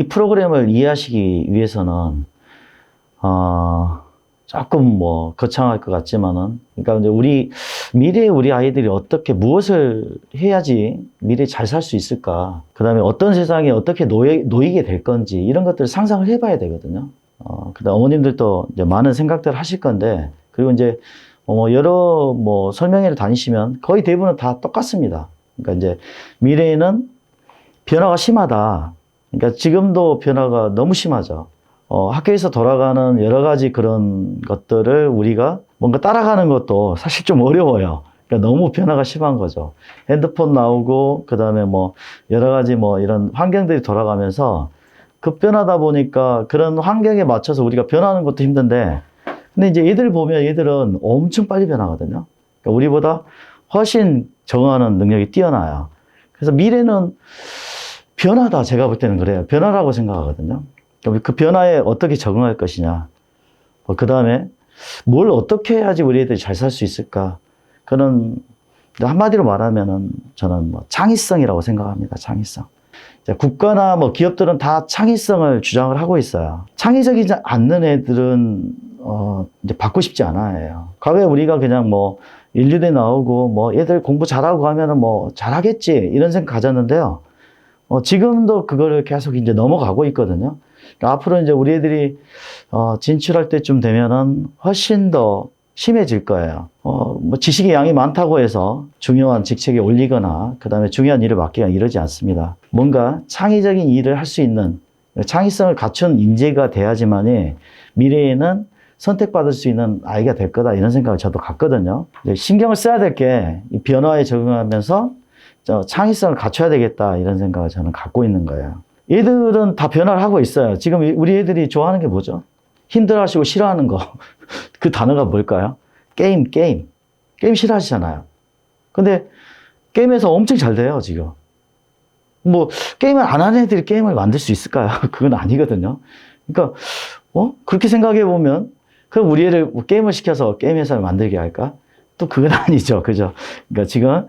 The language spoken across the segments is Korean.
이 프로그램을 이해하시기 위해서는 조금 뭐 거창할 것 같지만은, 그러니까 이제 미래에 우리 아이들이 어떻게 무엇을 해야지 미래에 잘 살 수 있을까? 그다음에 어떤 세상에 어떻게 놓이게 될 건지 이런 것들을 상상을 해봐야 되거든요. 그다음 어머님들도 이제 많은 생각들을 하실 건데, 그리고 이제 여러 뭐 설명회를 다니시면 거의 대부분은 다 똑같습니다. 그러니까 이제 미래에는 변화가 심하다. 그러니까 지금도 변화가 너무 심하죠. 학교에서 돌아가는 여러 가지 그런 것들을 우리가 뭔가 따라가는 것도 사실 좀 어려워요. 그러니까 너무 변화가 심한 거죠. 핸드폰 나오고, 그 다음에 뭐 여러 가지 뭐 이런 환경들이 돌아가면서 급변하다 보니까 그런 환경에 맞춰서 우리가 변하는 것도 힘든데, 근데 이제 얘들 보면 얘들은 엄청 빨리 변하거든요. 그러니까 우리보다 훨씬 적응하는 능력이 뛰어나요. 그래서 미래는 변화다. 제가 볼 때는 그래요. 변화라고 생각하거든요. 그 변화에 어떻게 적응할 것이냐. 그 다음에 뭘 어떻게 해야지 우리 애들이 잘 살 수 있을까. 그런, 한마디로 말하면은 저는 뭐 창의성이라고 생각합니다. 창의성. 국가나 뭐 기업들은 다 창의성을 주장을 하고 있어요. 창의적이지 않는 애들은, 이제 받고 싶지 않아요. 과거에 우리가 그냥 뭐 인류대 나오고 뭐 애들 공부 잘하고 하면은 뭐 잘하겠지. 이런 생각 가졌는데요. 지금도 그거를 계속 이제 넘어가고 있거든요. 그러니까 앞으로 이제 우리 애들이 진출할 때쯤 되면은 훨씬 더 심해질 거예요. 뭐 지식의 양이 많다고 해서 중요한 직책에 올리거나 그다음에 중요한 일을 맡기거나 이러지 않습니다. 뭔가 창의적인 일을 할 수 있는 창의성을 갖춘 인재가 돼야지만이 미래에는 선택받을 수 있는 아이가 될 거다, 이런 생각을 저도 갖거든요. 신경을 써야 될 게 이 변화에 적응하면서 창의성을 갖춰야 되겠다, 이런 생각을 저는 갖고 있는 거예요. 얘들은 다 변화를 하고 있어요. 지금 우리 애들이 좋아하는 게 뭐죠? 힘들어하시고 싫어하는 거. 그 단어가 뭘까요? 게임. 게임 싫어하시잖아요. 근데 게임에서 엄청 잘 돼요, 지금. 뭐 게임을 안 하는 애들이 게임을 만들 수 있을까요? 그건 아니거든요. 그러니까 그렇게 생각해 보면, 그럼 우리 애를 게임을 시켜서 게임 회사를 만들게 할까? 또 그건 아니죠. 그죠? 그러니까 지금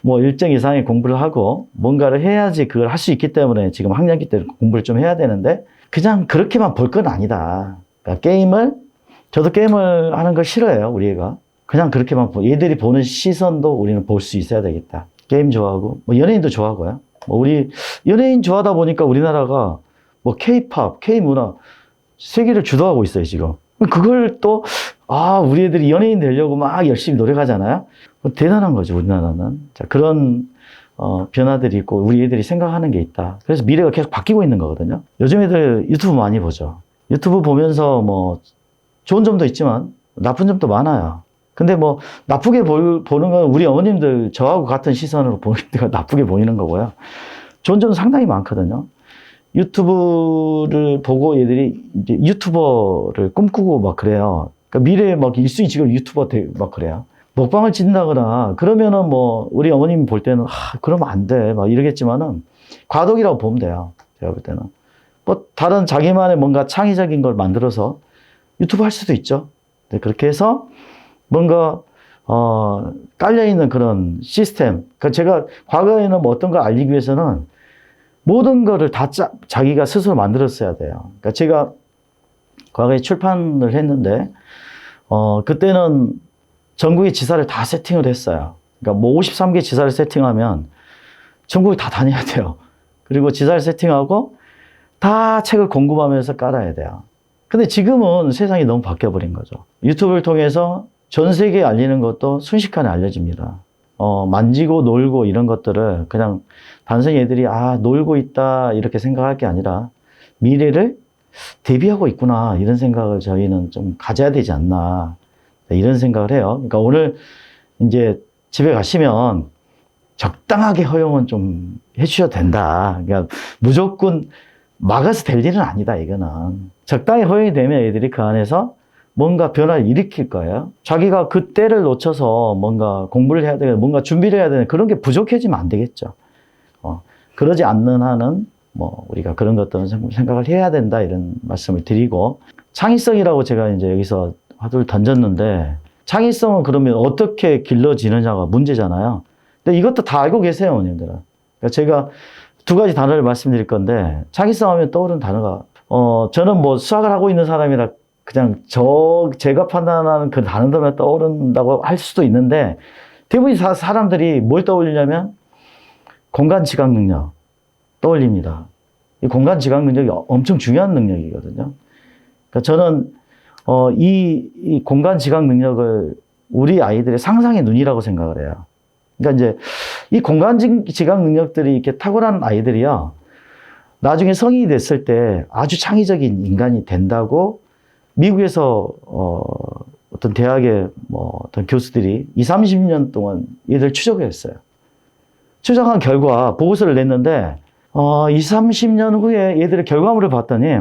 뭐 일정 이상의 공부를 하고 뭔가를 해야지 그걸 할 수 있기 때문에 지금 학년기 때 공부를 좀 해야 되는데, 그냥 그렇게만 볼 건 아니다. 그러니까 저도 게임을 하는 걸 싫어해요, 우리 애가. 그냥 그렇게만 얘들이 보는 시선도 우리는 볼 수 있어야 되겠다. 게임 좋아하고, 뭐 연예인도 좋아하고요. 뭐 우리 연예인 좋아하다 보니까 우리나라가 뭐 K-팝, K-문화 세계를 주도하고 있어요, 지금. 그걸 또, 우리 애들이 연예인 되려고 막 열심히 노력하잖아요. 대단한 거죠, 우리나라는. 자, 그런, 변화들이 있고, 우리 애들이 생각하는 게 있다. 그래서 미래가 계속 바뀌고 있는 거거든요. 요즘 애들 유튜브 많이 보죠. 유튜브 보면서 뭐, 좋은 점도 있지만, 나쁜 점도 많아요. 근데 뭐, 나쁘게 보는 건 우리 어머님들 저하고 같은 시선으로 보니까 나쁘게 보이는 거고요. 좋은 점도 상당히 많거든요. 유튜브를 보고 얘들이 이제 유튜버를 꿈꾸고 막 그래요. 그러니까 미래에 막 1순위 지금 유튜버 막 그래요. 먹방을 찍는다거나 그러면은 뭐 우리 어머님이 볼 때는 그러면 안 돼 막 이러겠지만은 과도기라고 보면 돼요. 제가 볼 때는 뭐 다른 자기만의 뭔가 창의적인 걸 만들어서 유튜브 할 수도 있죠. 네, 그렇게 해서 뭔가 깔려 있는 그런 시스템. 그러니까 제가 과거에는 뭐 어떤 걸 알리기 위해서는 모든 거를 다 자기가 스스로 만들었어야 돼요. 그러니까 제가 과거에 출판을 했는데, 그때는 전국의 지사를 다 세팅을 했어요. 그러니까 뭐 53개 지사를 세팅하면 전국에 다 다녀야 돼요. 그리고 지사를 세팅하고 다 책을 공급하면서 깔아야 돼요. 근데 지금은 세상이 너무 바뀌어버린 거죠. 유튜브를 통해서 전 세계에 알리는 것도 순식간에 알려집니다. 만지고 놀고 이런 것들을 그냥 단순히 애들이 놀고 있다 이렇게 생각할 게 아니라 미래를 대비하고 있구나, 이런 생각을 저희는 좀 가져야 되지 않나, 이런 생각을 해요. 그러니까 오늘 이제 집에 가시면 적당하게 허용은 좀 해주셔도 된다. 그러니까 무조건 막아서 될 일은 아니다, 이거는. 적당히 허용이 되면 애들이 그 안에서 뭔가 변화를 일으킬 거예요. 자기가 그 때를 놓쳐서 뭔가 공부를 해야 되고 뭔가 준비를 해야 되는 그런 게 부족해지면 안 되겠죠. 그러지 않는 한은 뭐 우리가 그런 것들은 생각을 해야 된다, 이런 말씀을 드리고, 창의성이라고 제가 이제 여기서 화두를 던졌는데, 창의성은 그러면 어떻게 길러지느냐가 문제잖아요. 근데 이것도 다 알고 계세요, 어머님들은. 그러니까 제가 두 가지 단어를 말씀드릴 건데, 창의성 하면 떠오르는 단어가, 저는 뭐 수학을 하고 있는 사람이라 그냥 제가 판단하는 그 단어들만 떠오른다고 할 수도 있는데, 대부분 사람들이 뭘 떠올리냐면, 공간 지각 능력 떠올립니다. 이 공간 지각 능력이 엄청 중요한 능력이거든요. 그러니까 저는, 이 공간 지각 능력을 우리 아이들의 상상의 눈이라고 생각을 해요. 그러니까 이제 이 공간 지각 능력들이 이렇게 탁월한 아이들이요, 나중에 성인이 됐을 때 아주 창의적인 인간이 된다고 미국에서 어떤 대학의 뭐 어떤 교수들이 20, 30년 동안 얘들 추적을 했어요. 추적한 결과 보고서를 냈는데 20, 30년 후에 얘들의 결과물을 봤더니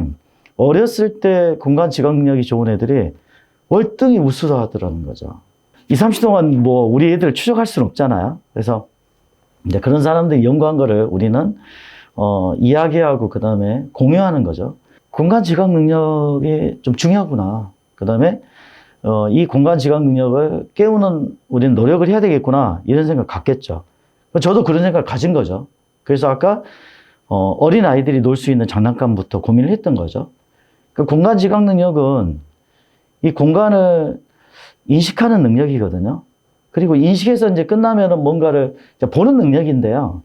어렸을 때 공간 지각 능력이 좋은 애들이 월등히 우수하더라는 거죠. 20, 30년 동안 뭐 우리 애들을 추적할 수는 없잖아요. 그래서 이제 그런 사람들이 연구한 거를 우리는 이야기하고 그 다음에 공유하는 거죠. 공간 지각 능력이 좀 중요하구나. 그 다음에 이 공간 지각 능력을 깨우는 우리는 노력을 해야 되겠구나, 이런 생각 갖겠죠. 저도 그런 생각을 가진 거죠. 그래서 아까 어린 아이들이 놀 수 있는 장난감부터 고민을 했던 거죠. 그 공간 지각 능력은 이 공간을 인식하는 능력이거든요. 그리고 인식해서 이제 끝나면은 뭔가를 보는 능력인데요.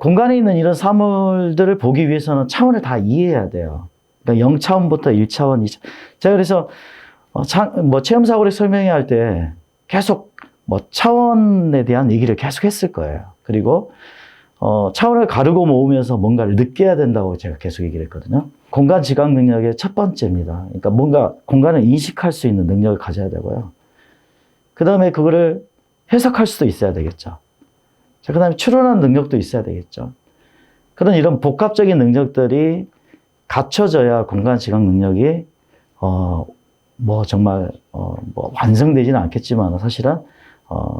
공간에 있는 이런 사물들을 보기 위해서는 차원을 다 이해해야 돼요. 그러니까 0차원부터 1차원, 2차원. 제가 그래서 뭐 체험사고를 설명해야 할 때 계속 뭐 차원에 대한 얘기를 계속 했을 거예요. 그리고 차원을 가르고 모으면서 뭔가를 느껴야 된다고 제가 계속 얘기를 했거든요. 공간 지각 능력의 첫 번째입니다. 그러니까 뭔가 공간을 인식할 수 있는 능력을 가져야 되고요. 그 다음에 그거를 해석할 수도 있어야 되겠죠. 그 다음에 추론하는 능력도 있어야 되겠죠. 그런 이런 복합적인 능력들이 갖춰져야 공간 지각 능력이 뭐 정말 뭐 완성되지는 않겠지만 사실은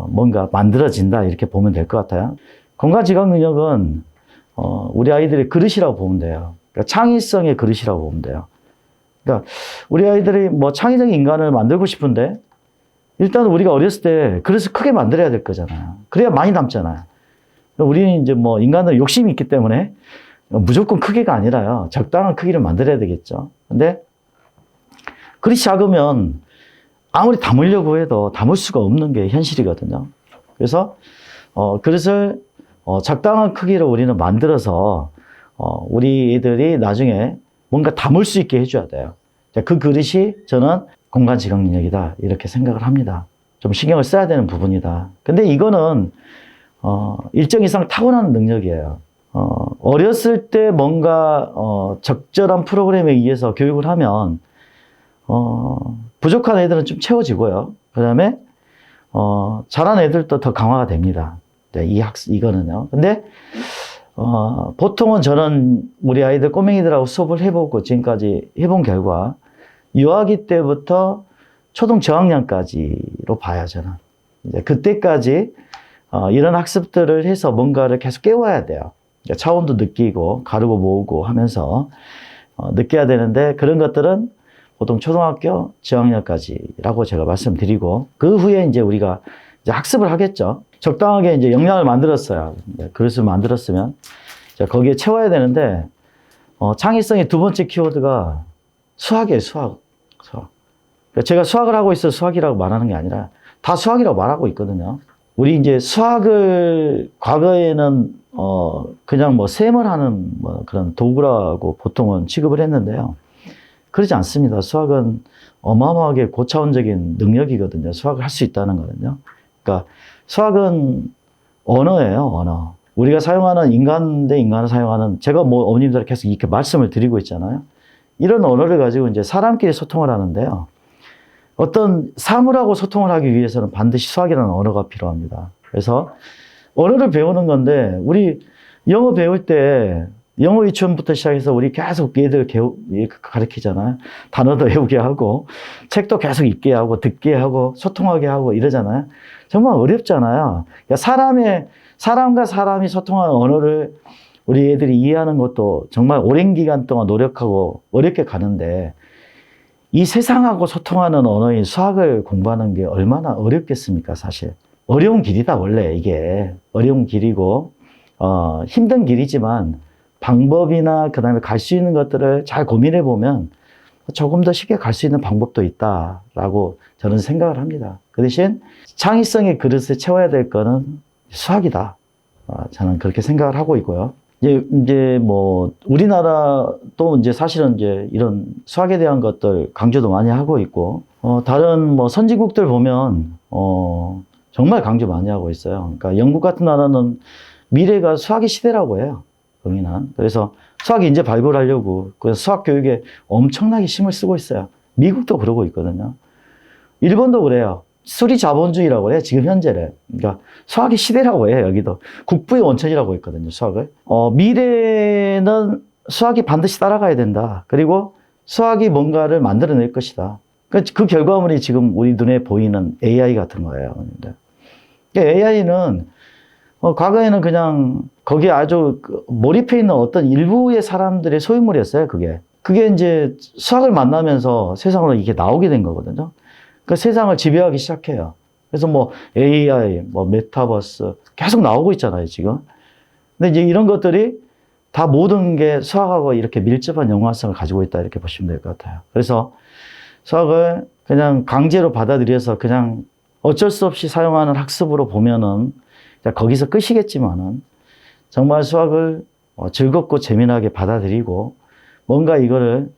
뭔가 만들어진다, 이렇게 보면 될 것 같아요. 공간 지각 능력은 우리 아이들의 그릇이라고 보면 돼요. 그러니까 창의성의 그릇이라고 보면 돼요. 그러니까 우리 아이들이 뭐 창의적인 인간을 만들고 싶은데 일단 우리가 어렸을 때 그릇을 크게 만들어야 될 거잖아요. 그래야 많이 남잖아요. 우리는 이제 뭐 인간은 욕심이 있기 때문에 무조건 크기가 아니라요, 적당한 크기를 만들어야 되겠죠. 근데 그릇이 작으면 아무리 담으려고 해도 담을 수가 없는 게 현실이거든요. 그래서 그릇을 적당한 크기로 우리는 만들어서 우리 애들이 나중에 뭔가 담을 수 있게 해줘야 돼요. 그 그릇이 저는 공간 지각 능력이다, 이렇게 생각을 합니다. 좀 신경을 써야 되는 부분이다. 근데 이거는 일정 이상 타고나는 능력이에요. 어렸을 때 뭔가 적절한 프로그램에 의해서 교육을 하면 부족한 애들은 좀 채워지고요. 그 다음에 잘하는 애들도 더 강화가 됩니다. 네, 이거는요. 근데 보통은 저는 우리 아이들 꼬맹이들하고 수업을 해보고 지금까지 해본 결과 유아기 때부터 초등 저학년까지로 봐요, 저는. 이제 그때까지 이런 학습들을 해서 뭔가를 계속 깨워야 돼요. 차원도 느끼고 가르고 모으고 하면서 느껴야 되는데, 그런 것들은 보통 초등학교 저학년까지라고 제가 말씀드리고, 그 후에 이제 우리가 이제 학습을 하겠죠. 적당하게 이제 역량을 만들었어요. 그릇을 만들었으면 거기에 채워야 되는데, 창의성의 두 번째 키워드가 수학이에요, 수학. 그러니까 제가 수학을 하고 있어 수학이라고 말하는 게 아니라 다 수학이라고 말하고 있거든요. 우리 이제 수학을 과거에는 그냥 뭐 셈을 하는 뭐 그런 도구라고 보통은 취급을 했는데요. 그러지 않습니다. 수학은 어마어마하게 고차원적인 능력이거든요. 수학을 할 수 있다는 거는요. 그러니까 수학은 언어예요, 언어. 우리가 사용하는 인간 대 인간을 사용하는, 제가 뭐 어머님들 계속 이렇게 말씀을 드리고 있잖아요. 이런 언어를 가지고 이제 사람끼리 소통을 하는데요. 어떤 사물하고 소통을 하기 위해서는 반드시 수학이라는 언어가 필요합니다. 그래서 언어를 배우는 건데, 우리 영어 배울 때 영어 유치원부터 시작해서 우리 계속 얘들 가르치잖아요. 단어도 외우게 하고, 책도 계속 읽게 하고, 듣게 하고, 소통하게 하고 이러잖아요. 정말 어렵잖아요. 그러니까 사람과 사람이 소통하는 언어를 우리 애들이 이해하는 것도 정말 오랜 기간 동안 노력하고 어렵게 가는데, 이 세상하고 소통하는 언어인 수학을 공부하는 게 얼마나 어렵겠습니까, 사실. 어려운 길이다, 원래 이게. 어려운 길이고, 힘든 길이지만 방법이나 그다음에 갈 수 있는 것들을 잘 고민해 보면 조금 더 쉽게 갈 수 있는 방법도 있다라고 저는 생각을 합니다. 그 대신 창의성의 그릇에 채워야 될 거는 수학이다. 저는 그렇게 생각을 하고 있고요. 이제 뭐 우리나라도 이제 사실은 이제 이런 수학에 대한 것들 강조도 많이 하고 있고, 다른 뭐 선진국들 보면 정말 강조 많이 하고 있어요. 그러니까 영국 같은 나라는 미래가 수학의 시대라고 해요. 거기는. 그래서 수학 인재 발굴하려고 그 수학 교육에 엄청나게 힘을 쓰고 있어요. 미국도 그러고 있거든요. 일본도 그래요. 수리 자본주의라고 해요. 지금 현재를. 그러니까 수학의 시대라고 해요. 여기도 국부의 원천이라고 했거든요. 수학을. 미래는 수학이 반드시 따라가야 된다. 그리고 수학이 뭔가를 만들어낼 것이다. 그 결과물이 지금 우리 눈에 보이는 AI 같은 거예요. AI는 과거에는 그냥 거기에 아주 몰입해 있는 어떤 일부의 사람들의 소유물이었어요. 그게 이제 수학을 만나면서 세상으로 이게 나오게 된 거거든요. 그 세상을 지배하기 시작해요. 그래서 뭐 AI, 뭐 메타버스 계속 나오고 있잖아요, 지금. 근데 이제 이런 것들이 다 모든 게 수학하고 이렇게 밀접한 연관성을 가지고 있다, 이렇게 보시면 될 것 같아요. 그래서 수학을 그냥 강제로 받아들여서 그냥 어쩔 수 없이 사용하는 학습으로 보면은 거기서 끝이겠지만은 정말 수학을 즐겁고 재미나게 받아들이고 뭔가 이거를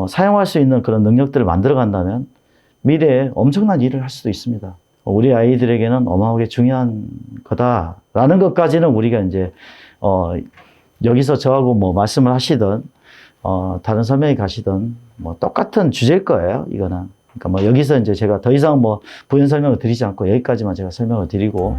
사용할 수 있는 그런 능력들을 만들어 간다면 미래에 엄청난 일을 할 수도 있습니다. 우리 아이들에게는 어마어마하게 중요한 거다라는 것까지는 우리가 이제 여기서 저하고 뭐 말씀을 하시든 다른 설명이 가시든 뭐 똑같은 주제일 거예요. 이거는. 그러니까 뭐 여기서 이제 제가 더 이상 뭐 부연 설명을 드리지 않고 여기까지만 제가 설명을 드리고.